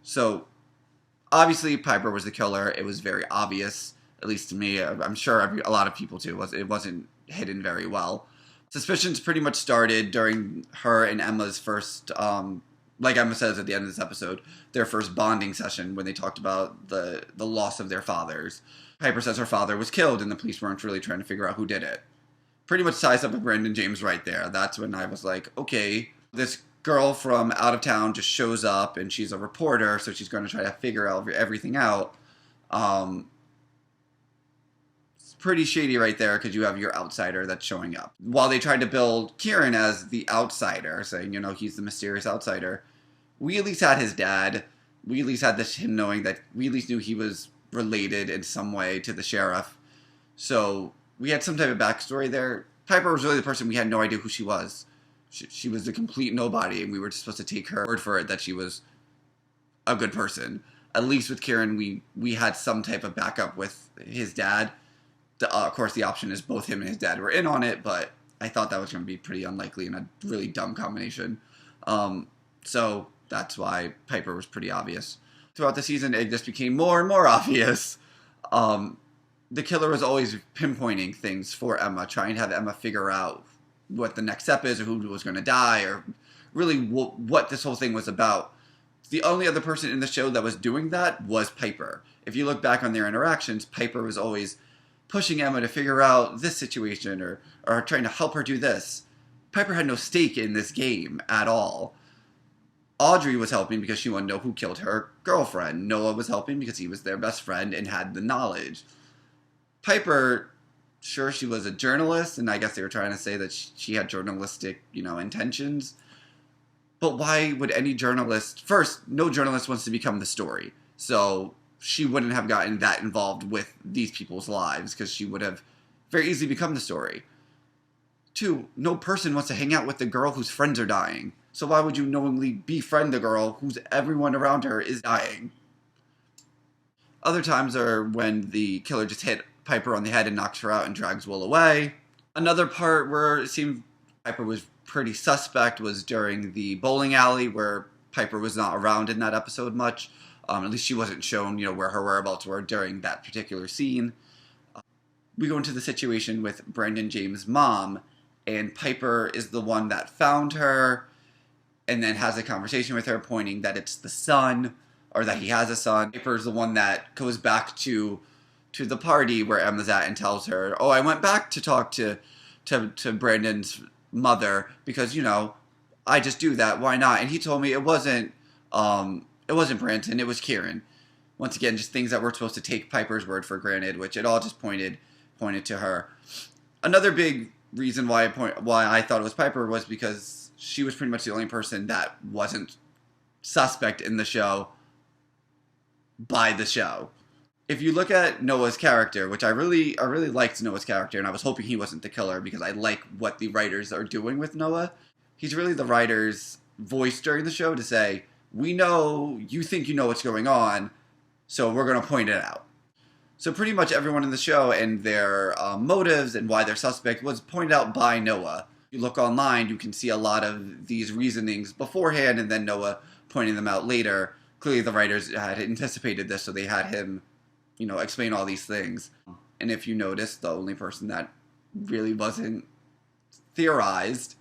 So obviously Piper was the killer. It was very obvious, at least to me. I'm sure a lot of people too. It wasn't hidden very well. Suspicions pretty much started during her and Emma's first, like Emma says at the end of this episode, their first bonding session when they talked about the loss of their fathers. Piper says her father was killed and the police weren't really trying to figure out who did it. Pretty much ties up with Brandon James right there. That's when I was like, okay, this girl from out of town just shows up and she's a reporter, so she's going to try to figure out everything out. It's pretty shady right there because you have your outsider that's showing up. While they tried to build Kieran as the outsider, saying, he's the mysterious outsider, we at least had his dad. We at least had him knowing that we at least knew he was related in some way to the sheriff. So we had some type of backstory there. Piper was really the person we had no idea who she was. She was a complete nobody, and we were just supposed to take her word for it that she was a good person. At least with Kieran, we had some type of backup with his dad. Of course, the option is both him and his dad were in on it, but I thought that was going to be pretty unlikely and a really dumb combination. So that's why Piper was pretty obvious. Throughout the season, it just became more and more obvious. The killer was always pinpointing things for Emma, trying to have Emma figure out what the next step is or who was going to die or really what this whole thing was about. The only other person in the show that was doing that was Piper. If you look back on their interactions, Piper was always pushing Emma to figure out this situation or trying to help her do this. Piper had no stake in this game at all. Audrey was helping because she wanted to know who killed her girlfriend. Noah was helping because he was their best friend and had the knowledge. Piper, sure, she was a journalist, and I guess they were trying to say that she had journalistic, intentions. But why would any journalist... First, no journalist wants to become the story. So she wouldn't have gotten that involved with these people's lives, because she would have very easily become the story. Two, no person wants to hang out with the girl whose friends are dying. So why would you knowingly befriend the girl whose everyone around her is dying? Other times are when the killer just hit Piper on the head and knocks her out and drags Will away. Another part where it seemed Piper was pretty suspect was during the bowling alley, where Piper was not around in that episode much. At least she wasn't shown, where her whereabouts were during that particular scene. We go into the situation with Brandon James' mom, and Piper is the one that found her and then has a conversation with her pointing that it's the son, or that he has a son. Piper's the one that goes back to the party where Emma's at and tells her, oh, I went back to talk to Brandon's mother because, I just do that. Why not? And he told me it wasn't Branton, it was Kieran. Once again, just things that we're supposed to take Piper's word for granted, which it all just pointed to her. Another big reason why I thought it was Piper was because she was pretty much the only person that wasn't suspect in the show by the show. If you look at Noah's character, which I really liked Noah's character, and I was hoping he wasn't the killer because I like what the writers are doing with Noah. He's really the writer's voice during the show to say, we know you think you know what's going on, so we're going to point it out. So pretty much everyone in the show and their motives and why they're suspect was pointed out by Noah. You look online, you can see a lot of these reasonings beforehand and then Noah pointing them out later. Clearly the writers had anticipated this, so they had him, explain all these things. And if you notice, the only person that really wasn't theorized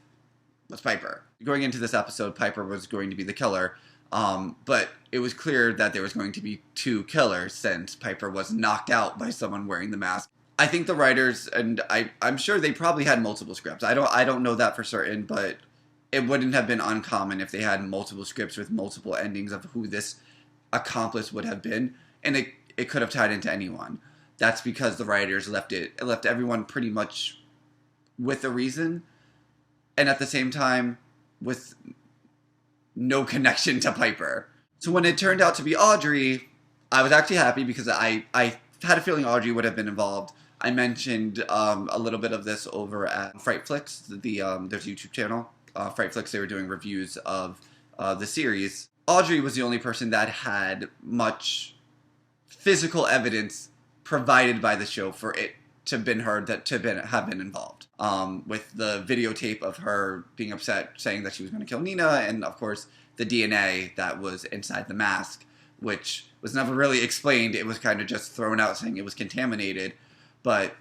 was Piper. Going into this episode, Piper was going to be the killer, but it was clear that there was going to be two killers since Piper was knocked out by someone wearing the mask. I think the writers, and I'm sure they probably had multiple scripts. I don't know that for certain, but it wouldn't have been uncommon if they had multiple scripts with multiple endings of who this accomplice would have been, and it could have tied into anyone. That's because the writers left everyone pretty much with a reason, and at the same time with no connection to Piper. So when it turned out to be Audrey, I was actually happy because I had a feeling Audrey would have been involved. I mentioned a little bit of this over at Frightflix, there's a YouTube channel, Frightflix. They were doing reviews of the series. Audrey was the only person that had much physical evidence provided by the show for it to have been involved. With the videotape of her being upset, saying that she was going to kill Nina, and of course the DNA that was inside the mask. which was never really explained. It was kind of just thrown out saying it was contaminated. But,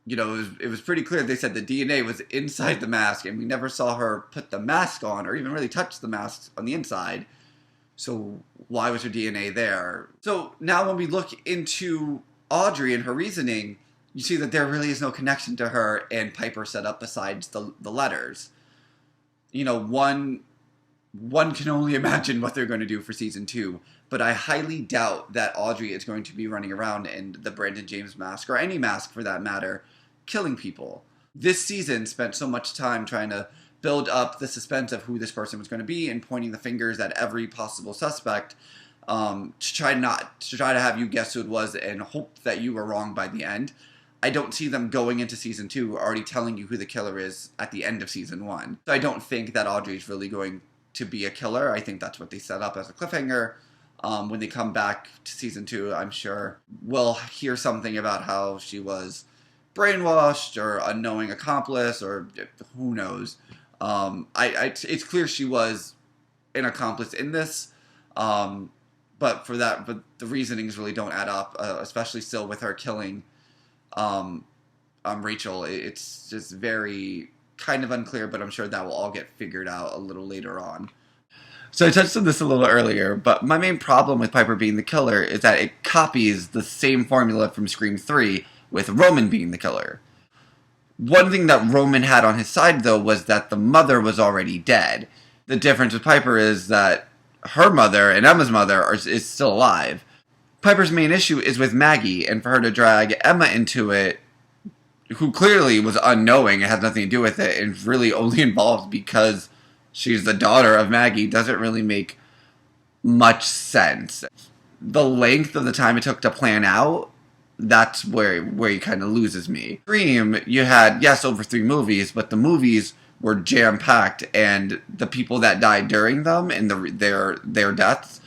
you know, it was pretty clear. They said the DNA was inside the mask, and we never saw her put the mask on or even really touch the mask on the inside. So why was her DNA there? So now when we look into Audrey and her reasoning, you see that there really is no connection to her and Piper set up besides the letters. You know, one can only imagine what they're going to do for season 2, but I highly doubt that Audrey is going to be running around in the Brandon James mask, or any mask for that matter, killing people. This season spent so much time trying to build up the suspense of who this person was going to be and pointing the fingers at every possible suspect, to try to have you guess who it was and hope that you were wrong by the end. I don't see them going into season 2 already telling you who the killer is at the end of season 1. So I don't think that Audrey's really going to be a killer. I think that's what they set up as a cliffhanger. When they come back to season 2, I'm sure we'll hear something about how she was brainwashed or a knowing accomplice, or who knows. It's clear she was an accomplice in this, but the reasonings really don't add up, especially still with her killing Rachel. It's just very kind of unclear, but I'm sure that will all get figured out a little later on. So I touched on this a little earlier, but my main problem with Piper being the killer is that it copies the same formula from Scream 3 with Roman being the killer. One thing that Roman had on his side, though, was that the mother was already dead. The difference with Piper is that her mother and Emma's mother is still alive. Piper's main issue is with Maggie, and for her to drag Emma into it, who clearly was unknowing and has nothing to do with it, and really only involved because she's the daughter of Maggie, doesn't really make much sense. The length of the time it took to plan out, that's where he kind of loses me. Scream, you had, yes, over 3 movies, but the movies were jam-packed, and the people that died during them and their deaths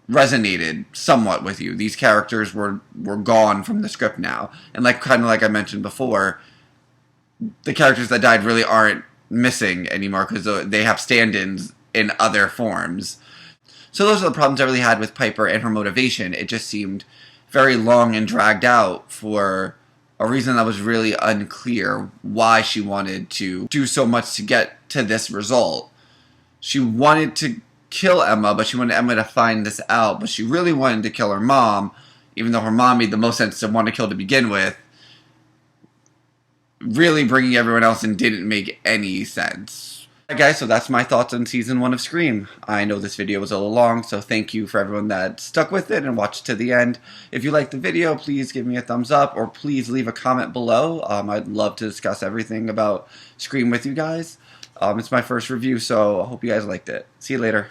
resonated somewhat with you. These characters were gone from the script now. And kind of like I mentioned before, the characters that died really aren't missing anymore because they have stand-ins in other forms. So those are the problems I really had with Piper and her motivation. It just seemed very long and dragged out for a reason that was really unclear why she wanted to do so much to get to this result. She wanted to kill Emma, but she wanted Emma to find this out, but she really wanted to kill her mom, even though her mom made the most sense to want to kill to begin with. Really bringing everyone else in didn't make any sense. Alright guys, so that's my thoughts on season 1 of Scream. I know this video was a little long, so thank you for everyone that stuck with it and watched to the end. If you liked the video, please give me a thumbs up, or please leave a comment below. I'd love to discuss everything about Scream with you guys. It's my first review, so I hope you guys liked it. See you later.